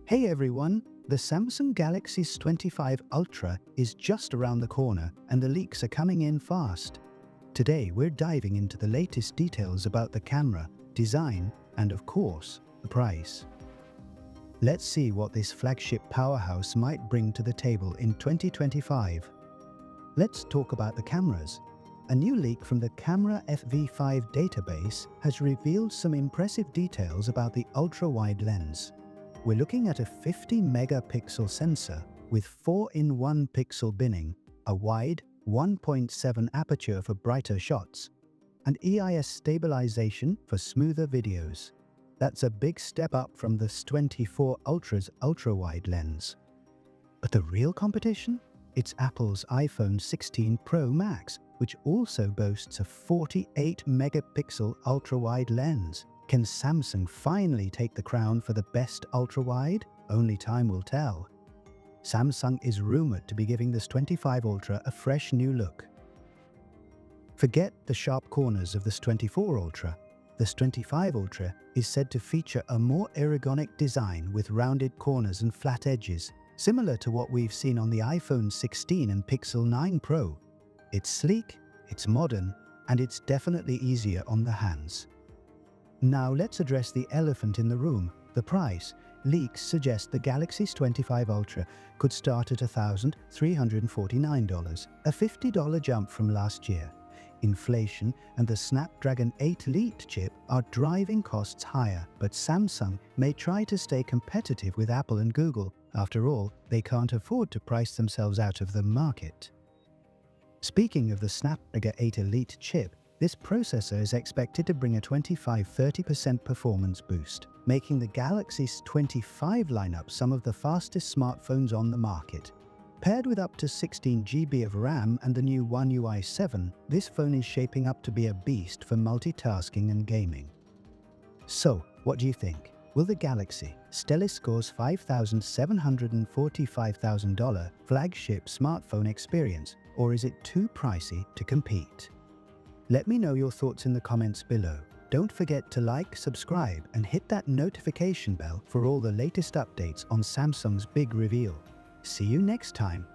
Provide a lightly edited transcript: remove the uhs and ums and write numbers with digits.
Hey everyone, the Samsung Galaxy S25 Ultra is just around the corner and the leaks are coming in fast. Today we're diving into the latest details about the camera, design, and of course, the price. Let's see what this flagship powerhouse might bring to the table in 2025. Let's talk about the cameras. A new leak from the Camera FV5 database has revealed some impressive details about the ultra-wide lens. We're looking at a 50-megapixel sensor with 4-in-1 pixel binning, a wide 1.7 aperture for brighter shots, and EIS stabilization for smoother videos. That's a big step up from the S24 Ultra's ultra-wide lens. But the real competition? It's Apple's iPhone 16 Pro Max, which also boasts a 48-megapixel ultra-wide lens. Can Samsung finally take the crown for the best ultra-wide? Only time will tell. Samsung is rumored to be giving the S25 Ultra a fresh new look. Forget the sharp corners of the S24 Ultra. The S25 Ultra is said to feature a more ergonomic design with rounded corners and flat edges, similar to what we've seen on the iPhone 16 and Pixel 9 Pro. It's sleek, it's modern, and it's definitely easier on the hands. Now let's address the elephant in the room, the price. Leaks suggest the Galaxy S25 Ultra could start at $1,349, a $50 jump from last year. Inflation and the Snapdragon 8 Elite chip are driving costs higher, but Samsung may try to stay competitive with Apple and Google. After all, they can't afford to price themselves out of the market. Speaking of the Snapdragon 8 Elite chip, this processor is expected to bring a 25–30% performance boost, making the Galaxy S25 lineup some of the fastest smartphones on the market. Paired with up to 16 GB of RAM and the new One UI 7, this phone is shaping up to be a beast for multitasking and gaming. So, what do you think? Will the Galaxy Stellar Score's $5,745,000 flagship smartphone experience, or is it too pricey to compete? Let me know your thoughts in the comments below. Don't forget to like, subscribe, and hit that notification bell for all the latest updates on Samsung's big reveal. See you next time.